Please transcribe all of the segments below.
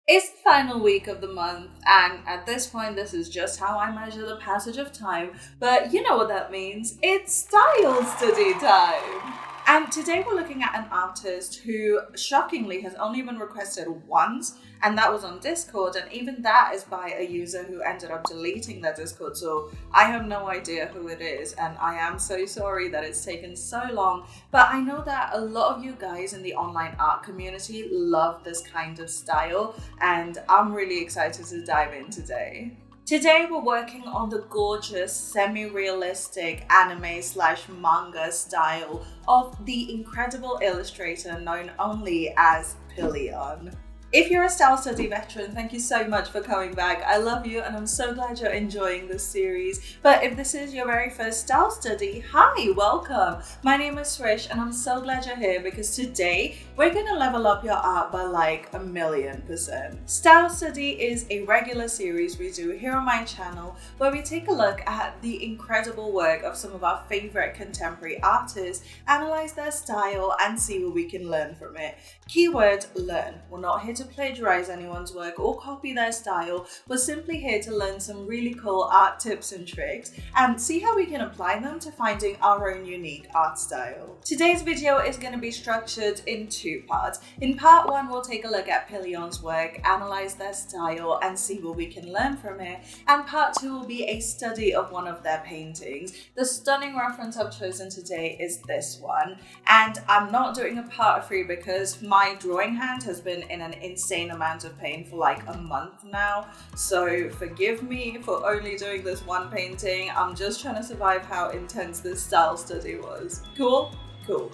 It's the final week of the month, and at this point, this is just how I measure the passage of time. But you know what that means. It's style study time! And today we're looking at an artist who, shockingly, has only been requested once, and that was on Discord, and even that is by a user who ended up deleting their Discord, so I have no idea who it is, and I am so sorry that it's taken so long, but I know that a lot of you guys in the online art community love this kind of style, and I'm really excited to dive in today. Today we're working on the gorgeous semi-realistic anime/manga style of the incredible illustrator known only as Pilyeon. If you're a style study veteran, thank you so much for coming back. I love you and I'm so glad you're enjoying this series. But if this is your very first style study, hi, welcome. My name is Srish and I'm so glad you're here because today we're gonna level up your art by like 1,000,000%. Style study is a regular series we do here on my channel where we take a look at the incredible work of some of our favorite contemporary artists, analyze their style and see what we can learn from it. Keyword learn. We're not here to plagiarize anyone's work or copy their style. We're simply here to learn some really cool art tips and tricks and see how we can apply them to finding our own unique art style. Today's video is going to be structured in two parts. In part one, we'll take a look at Pil-Yeon's work, analyze their style and see what we can learn from it. And part two will be a study of one of their paintings. The stunning reference I've chosen today is this one. And I'm not doing a part three because my drawing hand has been in an insane amount of pain for like a month now, so forgive me for only doing this one painting. I'm just trying to survive how intense this style study was. Cool? Cool.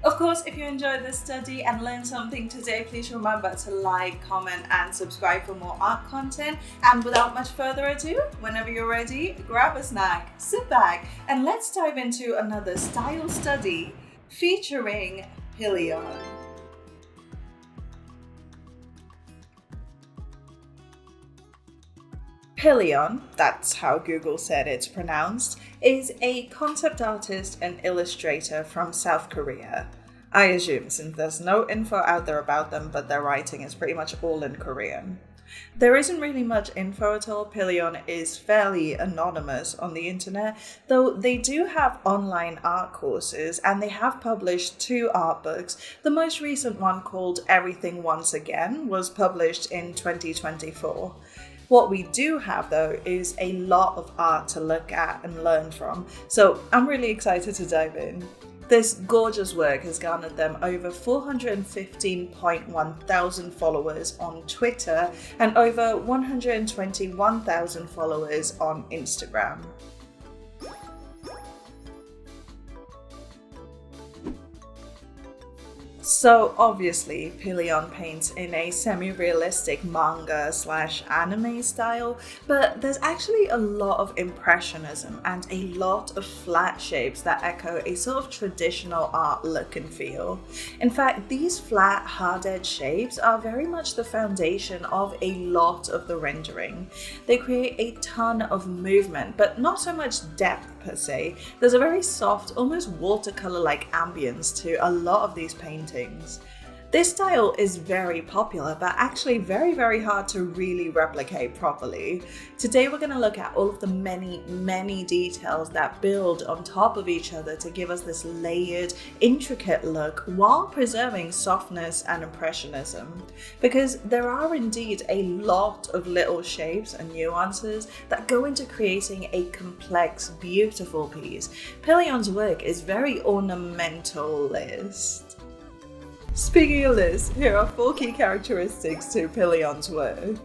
Of course, if you enjoyed this study and learned something today, please remember to like, comment and subscribe for more art content. And without much further ado, whenever you're ready, grab a snack, sit back and let's dive into another style study featuring Pilyeon. Pilyeon, that's how Google said it's pronounced, is a concept artist and illustrator from South Korea. I assume, since there's no info out there about them, but their writing is pretty much all in Korean. There isn't really much info at all. Pilyeon is fairly anonymous on the internet, though they do have online art courses and they have published 2 art books. The most recent one, called Everything Once Again, was published in 2024. What we do have though is a lot of art to look at and learn from, so I'm really excited to dive in. This gorgeous work has garnered them over 415.1 thousand followers on Twitter and over 121,000 followers on Instagram. So obviously, Pilyeon paints in a semi-realistic manga/anime style, but there's actually a lot of impressionism and a lot of flat shapes that echo a sort of traditional art look and feel. In fact, these flat, hard-edged shapes are very much the foundation of a lot of the rendering. They create a ton of movement, but not so much depth per se. There's a very soft, almost watercolor-like ambience to a lot of these paintings. This style is very popular, but actually very hard to really replicate properly. Today we're going to look at all of the many details that build on top of each other to give us this layered, intricate look while preserving softness and impressionism. Because there are indeed a lot of little shapes and nuances that go into creating a complex, beautiful piece. Pilyeon's work is very ornamentalist. Speaking of this, here are 4 key characteristics to Pilyeon's work.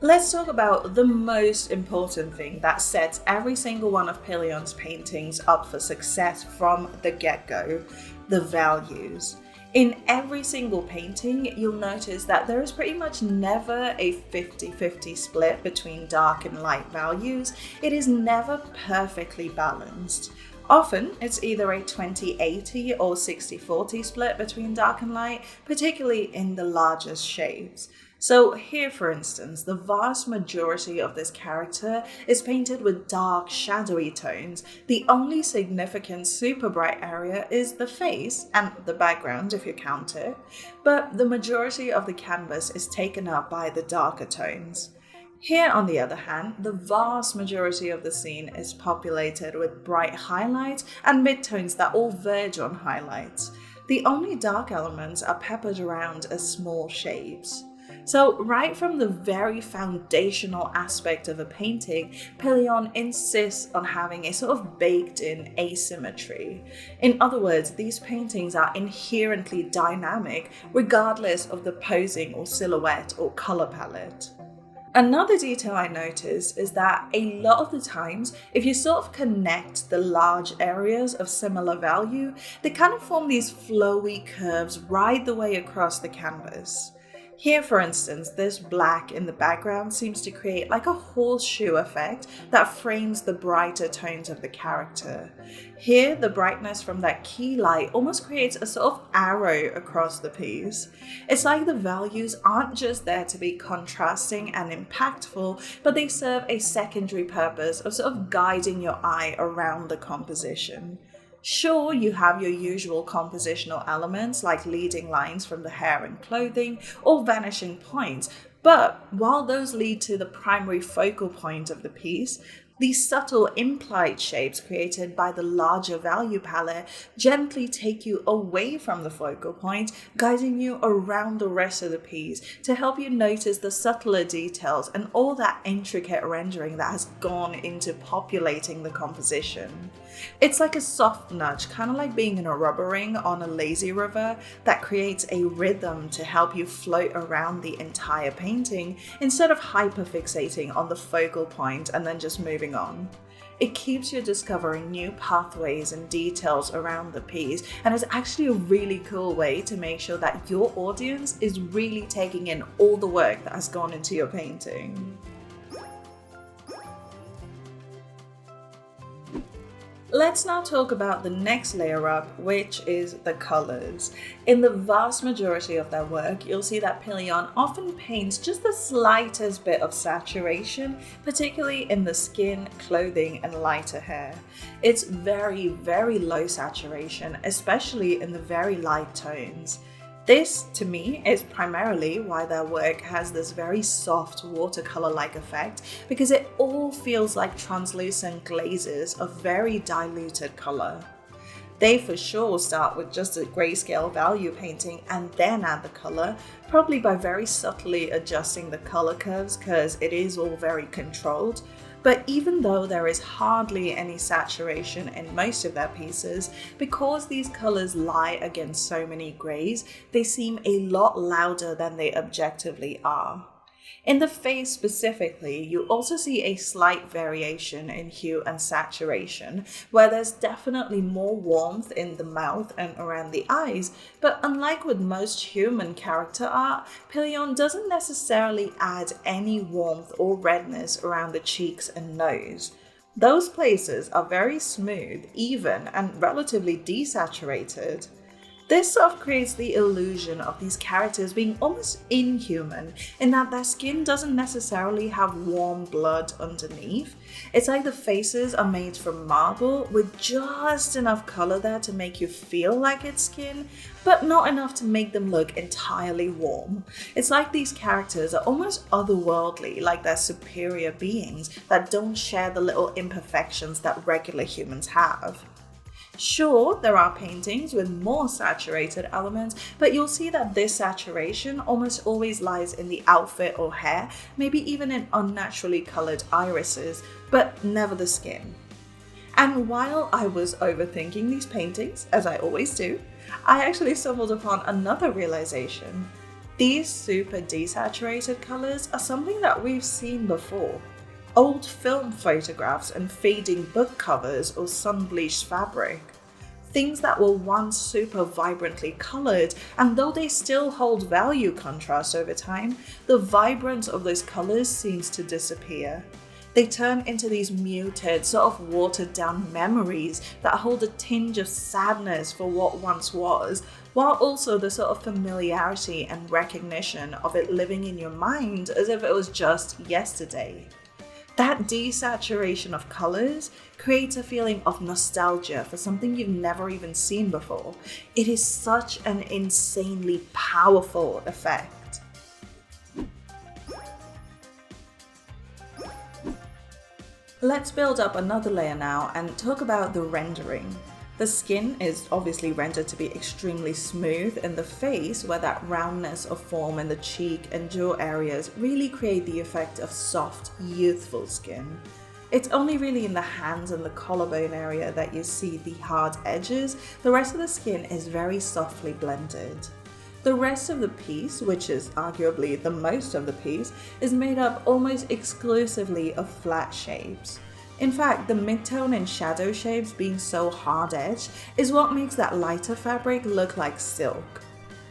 Let's talk about the most important thing that sets every single one of Pilyeon's paintings up for success from the get-go: the values. In every single painting, you'll notice that there is pretty much never a 50-50 split between dark and light values. It is never perfectly balanced. Often, it's either a 20-80 or 60-40 split between dark and light, particularly in the largest shapes. So here, for instance, the vast majority of this character is painted with dark, shadowy tones. The only significant super bright area is the face and the background, if you count it, but the majority of the canvas is taken up by the darker tones. Here, on the other hand, the vast majority of the scene is populated with bright highlights and midtones that all verge on highlights. The only dark elements are peppered around as small shapes. So right from the very foundational aspect of a painting, Pil-Yeon insists on having a sort of baked-in asymmetry. In other words, these paintings are inherently dynamic regardless of the posing or silhouette or color palette. Another detail I noticed is that a lot of the times, if you sort of connect the large areas of similar value, they kind of form these flowy curves right the way across the canvas. Here, for instance, this black in the background seems to create like a horseshoe effect that frames the brighter tones of the character. Here, the brightness from that key light almost creates a sort of arrow across the piece. It's like the values aren't just there to be contrasting and impactful, but they serve a secondary purpose of sort of guiding your eye around the composition. Sure, you have your usual compositional elements like leading lines from the hair and clothing or vanishing points, but while those lead to the primary focal point of the piece, these subtle implied shapes created by the larger value palette gently take you away from the focal point, guiding you around the rest of the piece to help you notice the subtler details and all that intricate rendering that has gone into populating the composition. It's like a soft nudge, kind of like being in a rubber ring on a lazy river that creates a rhythm to help you float around the entire painting instead of hyperfixating on the focal point and then just moving on. It keeps you discovering new pathways and details around the piece, and it's actually a really cool way to make sure that your audience is really taking in all the work that has gone into your painting. Let's now talk about the next layer up, which is the colors. In the vast majority of their work, you'll see that Pilyeon often paints just the slightest bit of saturation, particularly in the skin, clothing, and lighter hair. It's very, very low saturation, especially in the very light tones. This, to me, is primarily why their work has this very soft watercolor-like effect, because it all feels like translucent glazes of very diluted color. They for sure start with just a grayscale value painting and then add the color, probably by very subtly adjusting the color curves because it is all very controlled. But even though there is hardly any saturation in most of their pieces, because these colors lie against so many grays, they seem a lot louder than they objectively are. In the face specifically, you also see a slight variation in hue and saturation, where there's definitely more warmth in the mouth and around the eyes, but unlike with most human character art, Pilyeon doesn't necessarily add any warmth or redness around the cheeks and nose. Those places are very smooth, even, and relatively desaturated. This sort of creates the illusion of these characters being almost inhuman in that their skin doesn't necessarily have warm blood underneath. It's like the faces are made from marble with just enough color there to make you feel like it's skin, but not enough to make them look entirely warm. It's like these characters are almost otherworldly, like they're superior beings that don't share the little imperfections that regular humans have. Sure, there are paintings with more saturated elements, but you'll see that this saturation almost always lies in the outfit or hair, maybe even in unnaturally colored irises, but never the skin. And while I was overthinking these paintings, as I always do, I actually stumbled upon another realization. These super desaturated colors are something that we've seen before. Old film photographs and fading book covers or sun-bleached fabric. Things that were once super vibrantly colored, and though they still hold value contrast over time, the vibrance of those colors seems to disappear. They turn into these muted, sort of watered down memories that hold a tinge of sadness for what once was, while also the sort of familiarity and recognition of it living in your mind as if it was just yesterday. That desaturation of colors creates a feeling of nostalgia for something you've never even seen before. It is such an insanely powerful effect. Let's build up another layer now and talk about the rendering. The skin is obviously rendered to be extremely smooth in the face, where that roundness of form in the cheek and jaw areas really create the effect of soft, youthful skin. It's only really in the hands and the collarbone area that you see the hard edges. The rest of the skin is very softly blended. The rest of the piece, which is arguably the most of the piece, is made up almost exclusively of flat shapes. In fact, the midtone and shadow shapes being so hard-edged is what makes that lighter fabric look like silk.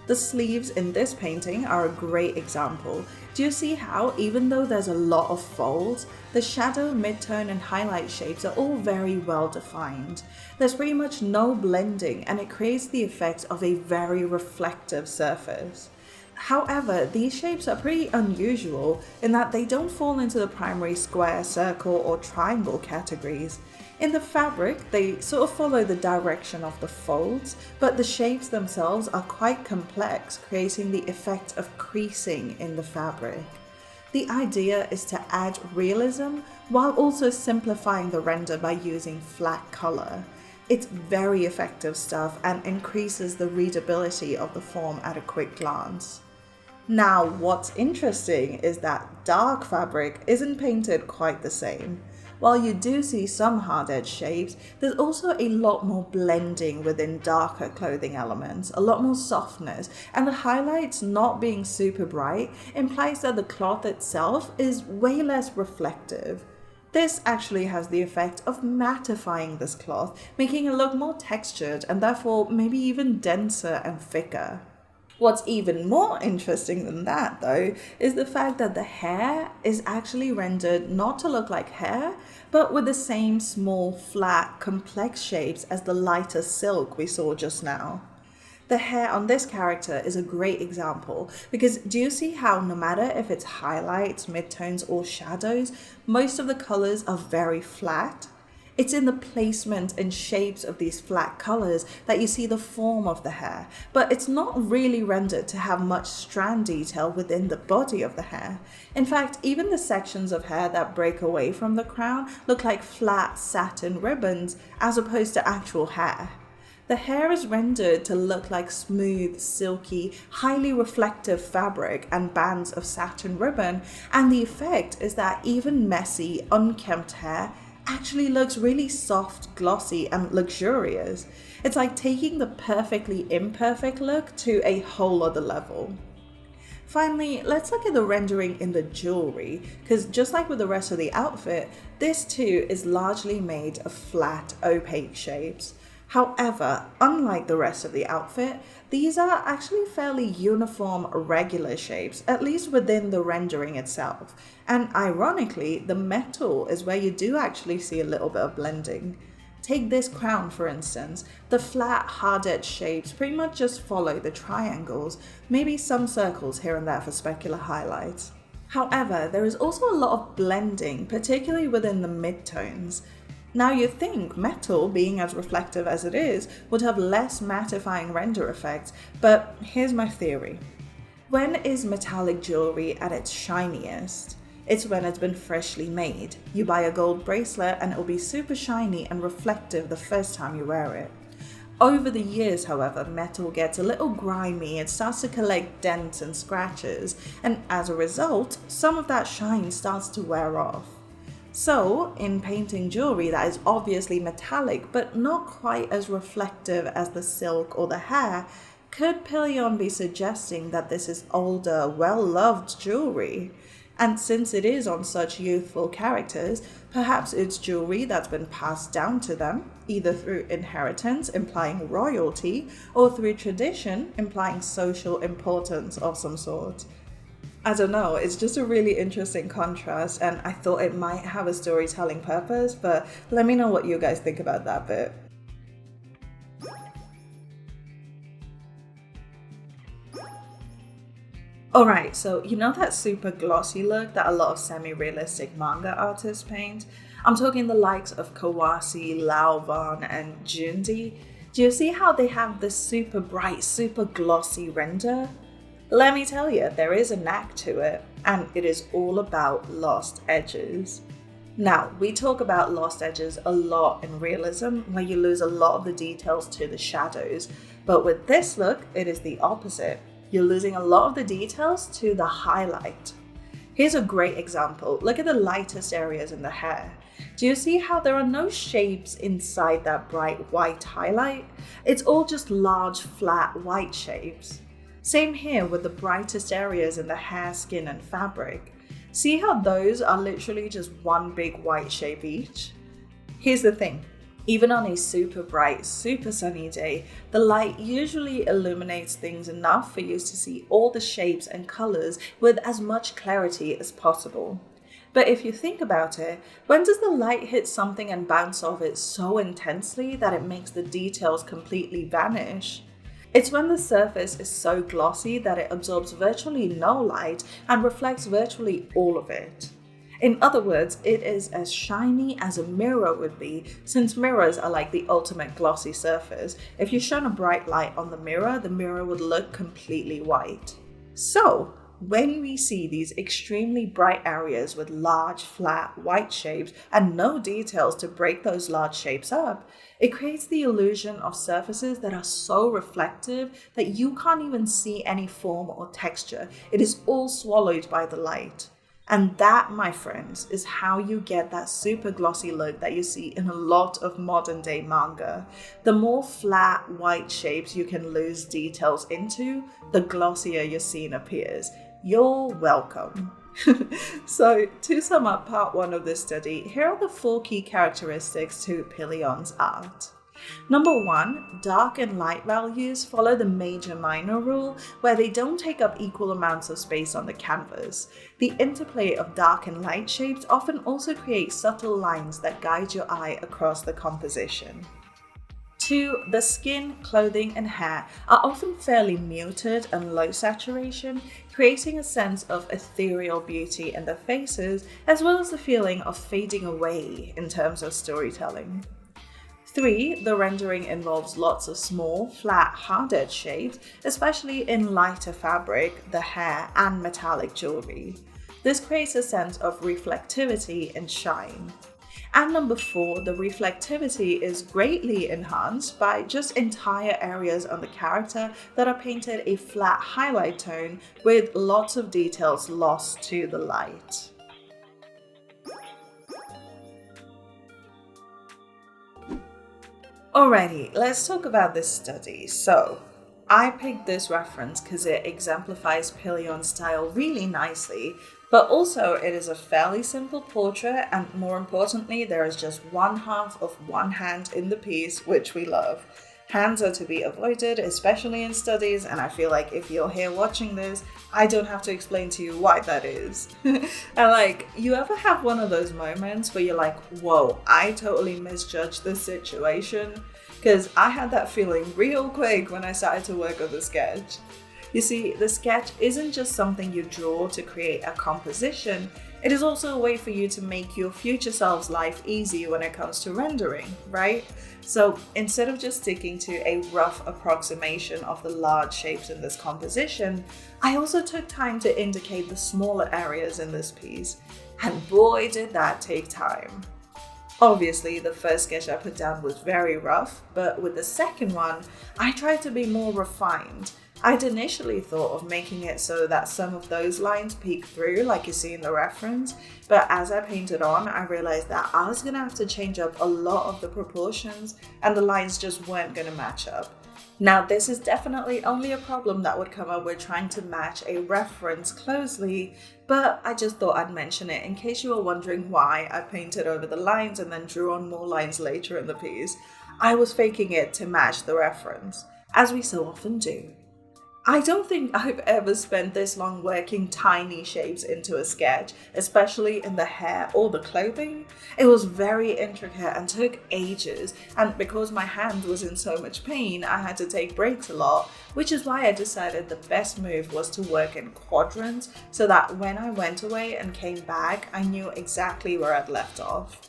The sleeves in this painting are a great example. Do you see how, even though there's a lot of folds, the shadow, midtone and highlight shapes are all very well defined. There's pretty much no blending and it creates the effect of a very reflective surface. However, these shapes are pretty unusual in that they don't fall into the primary square, circle or triangle categories. In the fabric, they sort of follow the direction of the folds, but the shapes themselves are quite complex, creating the effect of creasing in the fabric. The idea is to add realism while also simplifying the render by using flat color. It's very effective stuff and increases the readability of the form at a quick glance. Now, what's interesting is that dark fabric isn't painted quite the same. While you do see some hard-edged shapes, there's also a lot more blending within darker clothing elements, a lot more softness, and the highlights not being super bright implies that the cloth itself is way less reflective. This actually has the effect of mattifying this cloth, making it look more textured and therefore maybe even denser and thicker. What's even more interesting than that, though, is the fact that the hair is actually rendered not to look like hair, but with the same small, flat, complex shapes as the lighter silk we saw just now. The hair on this character is a great example because do you see how no matter if it's highlights, midtones, or shadows, most of the colors are very flat? It's in the placement and shapes of these flat colors that you see the form of the hair, but it's not really rendered to have much strand detail within the body of the hair. In fact, even the sections of hair that break away from the crown look like flat satin ribbons as opposed to actual hair. The hair is rendered to look like smooth, silky, highly reflective fabric and bands of satin ribbon, and the effect is that even messy, unkempt hair actually looks really soft, glossy, and luxurious. It's like taking the perfectly imperfect look to a whole other level. Finally, let's look at the rendering in the jewelry, because just like with the rest of the outfit, this too is largely made of flat, opaque shapes. However, unlike the rest of the outfit, these are actually fairly uniform, regular shapes, at least within the rendering itself. And ironically, the metal is where you do actually see a little bit of blending. Take this crown for instance. The flat, hard-edged shapes pretty much just follow the triangles, maybe some circles here and there for specular highlights. However, there is also a lot of blending, particularly within the midtones. Now you'd think metal, being as reflective as it is, would have less mattifying render effects, but here's my theory. When is metallic jewelry at its shiniest? It's when it's been freshly made. You buy a gold bracelet and it'll be super shiny and reflective the first time you wear it. Over the years, however, metal gets a little grimy, it starts to collect dents and scratches, and as a result, some of that shine starts to wear off. So, in painting jewelry that is obviously metallic but not quite as reflective as the silk or the hair, could Pil-Yeon be suggesting that this is older, well-loved jewelry? And since it is on such youthful characters, perhaps it's jewelry that's been passed down to them, either through inheritance, implying royalty, or through tradition, implying social importance of some sort. I don't know, it's just a really interesting contrast, and I thought it might have a storytelling purpose, but let me know what you guys think about that bit. Alright, so you know that super glossy look that a lot of semi-realistic manga artists paint? I'm talking the likes of Kawase, Laovan, and Junji. Do you see how they have this super bright, super glossy render? Let me tell you, there is a knack to it, and it is all about lost edges. Now, we talk about lost edges a lot in realism, where you lose a lot of the details to the shadows, but with this look, it is the opposite. You're losing a lot of the details to the highlight. Here's a great example. Look at the lightest areas in the hair. Do you see how there are no shapes inside that bright white highlight? It's all just large, flat, white shapes. Same here with the brightest areas in the hair, skin, and fabric. See how those are literally just one big white shape each? Here's the thing. Even on a super bright, super sunny day, the light usually illuminates things enough for you to see all the shapes and colors with as much clarity as possible. But if you think about it, when does the light hit something and bounce off it so intensely that it makes the details completely vanish? It's when the surface is so glossy that it absorbs virtually no light and reflects virtually all of it. In other words, it is as shiny as a mirror would be, since mirrors are like the ultimate glossy surface. If you shone a bright light on the mirror would look completely white. So, when we see these extremely bright areas with large, flat, white shapes and no details to break those large shapes up, it creates the illusion of surfaces that are so reflective that you can't even see any form or texture. It is all swallowed by the light. And that, my friends, is how you get that super glossy look that you see in a lot of modern day manga. The more flat, white shapes you can lose details into, the glossier your scene appears. You're welcome. So, to sum up part 1 of this study, here are the 4 key characteristics to Pil-Yeon's art. Number 1, dark and light values follow the major-minor rule, where they don't take up equal amounts of space on the canvas. The interplay of dark and light shapes often also create subtle lines that guide your eye across the composition. 2, the skin, clothing, and hair are often fairly muted and low saturation, creating a sense of ethereal beauty in the faces, as well as the feeling of fading away in terms of storytelling. 3, the rendering involves lots of small, flat, hard-edged shapes, especially in lighter fabric, the hair, and metallic jewelry. This creates a sense of reflectivity and shine. And number 4, the reflectivity is greatly enhanced by just entire areas on the character that are painted a flat highlight tone with lots of details lost to the light. Alrighty, let's talk about this study. So, I picked this reference because it exemplifies Pil-Yeon's style really nicely, but also it is a fairly simple portrait, and more importantly, there is just one half of one hand in the piece, which we love. Hands are to be avoided, especially in studies, and I feel like if you're here watching this, I don't have to explain to you why that is. And you ever have one of those moments where you're like, whoa, I totally misjudged the situation? Because I had that feeling real quick when I started to work on the sketch. You see, the sketch isn't just something you draw to create a composition, it is also a way for you to make your future self's life easy when it comes to rendering, right? So instead of just sticking to a rough approximation of the large shapes in this composition, I also took time to indicate the smaller areas in this piece. And boy, did that take time. Obviously, the first sketch I put down was very rough, but with the second one, I tried to be more refined. I'd initially thought of making it so that some of those lines peek through like you see in the reference, but as I painted on, I realized that I was gonna have to change up a lot of the proportions and the lines just weren't gonna match up. Now, this is definitely only a problem that would come up with trying to match a reference closely, but I just thought I'd mention it in case you were wondering why I painted over the lines and then drew on more lines later in the piece. I was faking it to match the reference, as we so often do. I don't think I've ever spent this long working tiny shapes into a sketch, especially in the hair or the clothing. It was very intricate and took ages, and because my hand was in so much pain, I had to take breaks a lot, which is why I decided the best move was to work in quadrants so that when I went away and came back, I knew exactly where I'd left off.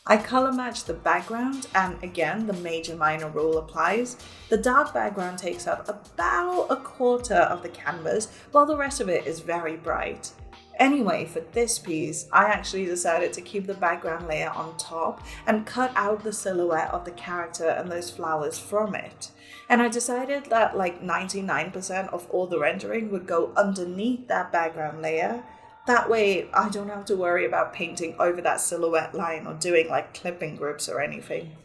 I color match the background, and again, the major minor rule applies. The dark background takes up about a quarter of the canvas, while the rest of it is very bright. Anyway, for this piece, I actually decided to keep the background layer on top and cut out the silhouette of the character and those flowers from it. And I decided that like 99% of all the rendering would go underneath that background layer. That way, I don't have to worry about painting over that silhouette line or doing like clipping groups or anything.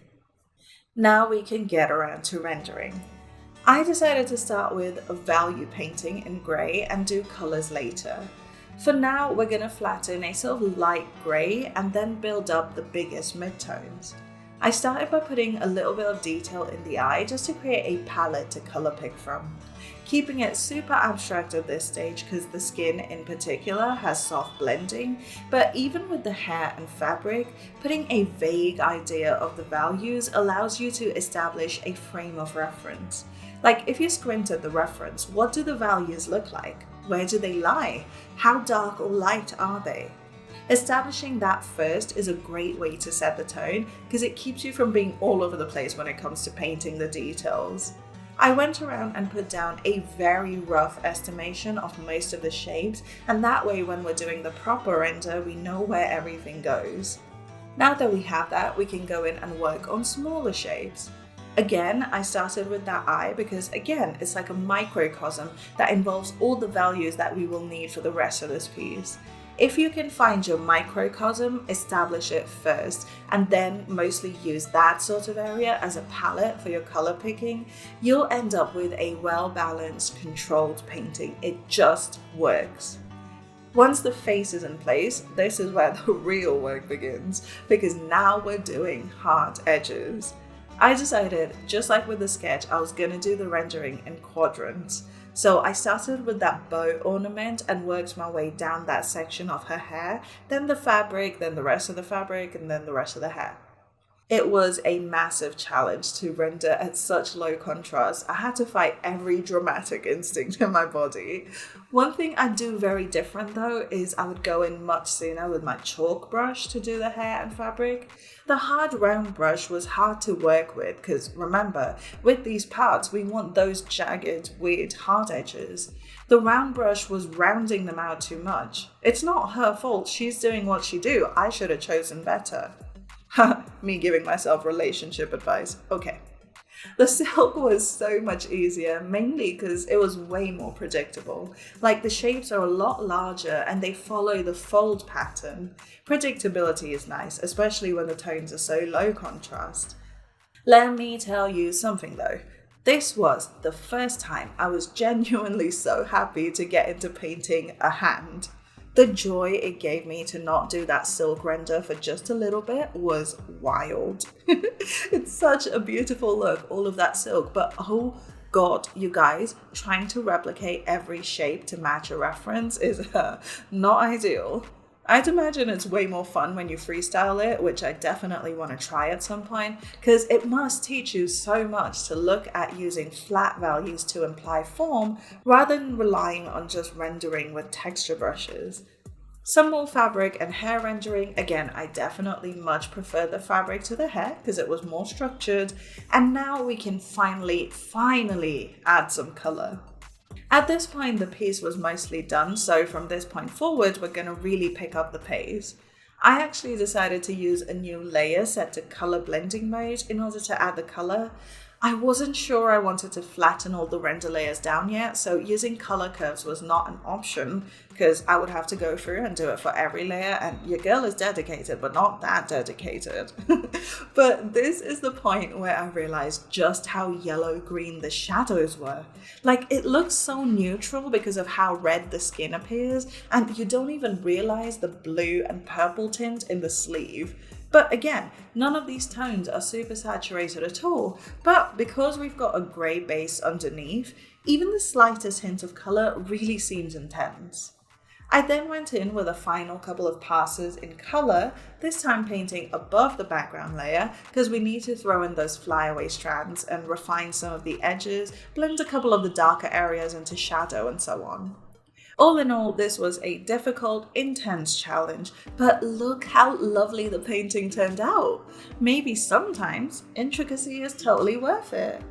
Now we can get around to rendering. I decided to start with a value painting in grey and do colours later. For now, we're going to flatten a sort of light grey and then build up the biggest midtones. I started by putting a little bit of detail in the eye just to create a palette to colour pick from. Keeping it super abstract at this stage because the skin in particular has soft blending, but even with the hair and fabric, putting a vague idea of the values allows you to establish a frame of reference. Like if you squint at the reference, what do the values look like? Where do they lie? How dark or light are they? Establishing that first is a great way to set the tone because it keeps you from being all over the place when it comes to painting the details. I went around and put down a very rough estimation of most of the shapes, and that way when we're doing the proper render, we know where everything goes. Now that we have that, we can go in and work on smaller shapes. Again, I started with that eye because again, it's like a microcosm that involves all the values that we will need for the rest of this piece. If you can find your microcosm, establish it first, and then mostly use that sort of area as a palette for your color picking, you'll end up with a well-balanced, controlled painting. It just works. Once the face is in place, this is where the real work begins, because now we're doing hard edges. I decided, just like with the sketch, I was gonna do the rendering in quadrants. So I started with that bow ornament and worked my way down that section of her hair, then the fabric, then the rest of the fabric, and then the rest of the hair. It was a massive challenge to render at such low contrast. I had to fight every dramatic instinct in my body. One thing I do very different though is I would go in much sooner with my chalk brush to do the hair and fabric. The hard round brush was hard to work with because remember, with these parts we want those jagged, weird hard edges. The round brush was rounding them out too much. It's not her fault, she's doing what she do. I should have chosen better. Me giving myself relationship advice. Okay. The silk was so much easier, mainly because it was way more predictable. Like the shapes are a lot larger and they follow the fold pattern. Predictability is nice, especially when the tones are so low contrast. Let me tell you something though. This was the first time I was genuinely so happy to get into painting a hand. The joy it gave me to not do that silk render for just a little bit was wild. It's such a beautiful look, all of that silk, but oh god, you guys, trying to replicate every shape to match a reference is not ideal. I'd imagine it's way more fun when you freestyle it, which I definitely want to try at some point, because it must teach you so much to look at using flat values to imply form rather than relying on just rendering with texture brushes. Some more fabric and hair rendering. Again, I definitely much prefer the fabric to the hair because it was more structured, and now we can finally add some color. At this point, the piece was mostly done, so from this point forward, we're going to really pick up the pace. I actually decided to use a new layer set to color blending mode in order to add the color. I wasn't sure I wanted to flatten all the render layers down yet, so using color curves was not an option because I would have to go through and do it for every layer, and your girl is dedicated, but not that dedicated. But this is the point where I realized just how yellow-green the shadows were. Like, it looks so neutral because of how red the skin appears, and you don't even realize the blue and purple tint in the sleeve. But again, none of these tones are super saturated at all, but because we've got a grey base underneath, even the slightest hint of colour really seems intense. I then went in with a final couple of passes in colour, this time painting above the background layer because we need to throw in those flyaway strands and refine some of the edges, blend a couple of the darker areas into shadow and so on. All in all, this was a difficult, intense challenge, but look how lovely the painting turned out. Maybe sometimes intricacy is totally worth it.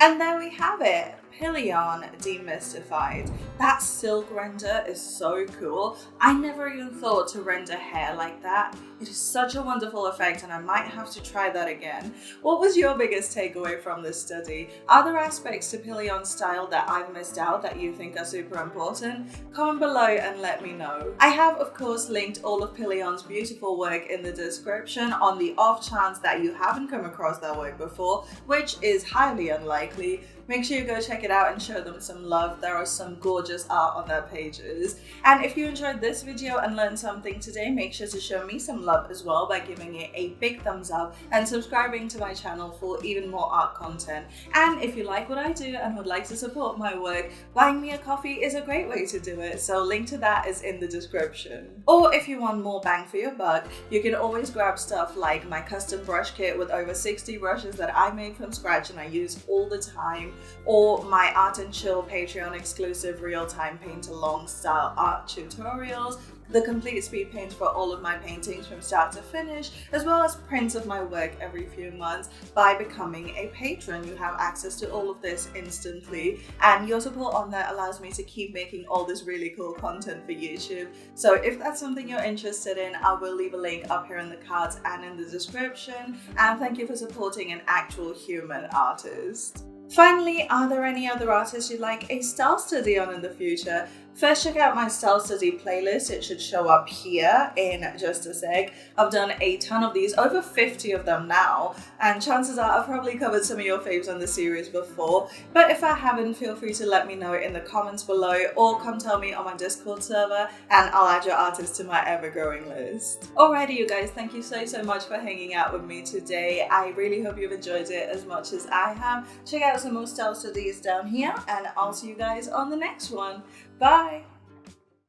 And there we have it, Pil-Yeon demystified. That silk render is so cool. I never even thought to render hair like that. It is such a wonderful effect and I might have to try that again. What was your biggest takeaway from this study? Are there aspects to Pil-Yeon's style that I've missed out that you think are super important? Comment below and let me know. I have of course linked all of Pil-Yeon's beautiful work in the description on the off chance that you haven't come across their work before, which is highly unlikely. Make sure you go check it out and show them some love. There are some gorgeous art on their pages. And if you enjoyed this video and learned something today, make sure to show me some love as well by giving it a big thumbs up and subscribing to my channel for even more art content. And if you like what I do and would like to support my work, buying me a coffee is a great way to do it. So link to that is in the description. Or if you want more bang for your buck, you can always grab stuff like my custom brush kit with over 60 brushes that I made from scratch and I use all the time, or my Art and Chill Patreon exclusive real-time paint-along style art tutorials, the complete speed paints for all of my paintings from start to finish, as well as prints of my work every few months. By becoming a patron, you have access to all of this instantly, and your support on there allows me to keep making all this really cool content for YouTube. So if that's something you're interested in, I will leave a link up here in the cards and in the description. And thank you for supporting an actual human artist. Finally, are there any other artists you'd like a style study on in the future? First, check out my style study playlist. It should show up here in just a sec. I've done a ton of these, over 50 of them now, and chances are I've probably covered some of your faves on the series before. But if I haven't, feel free to let me know in the comments below or come tell me on my Discord server and I'll add your artist to my ever-growing list. Alrighty, you guys, thank you so much for hanging out with me today. I really hope you've enjoyed it as much as I have. Check out some more style studies down here and I'll see you guys on the next one. Bye!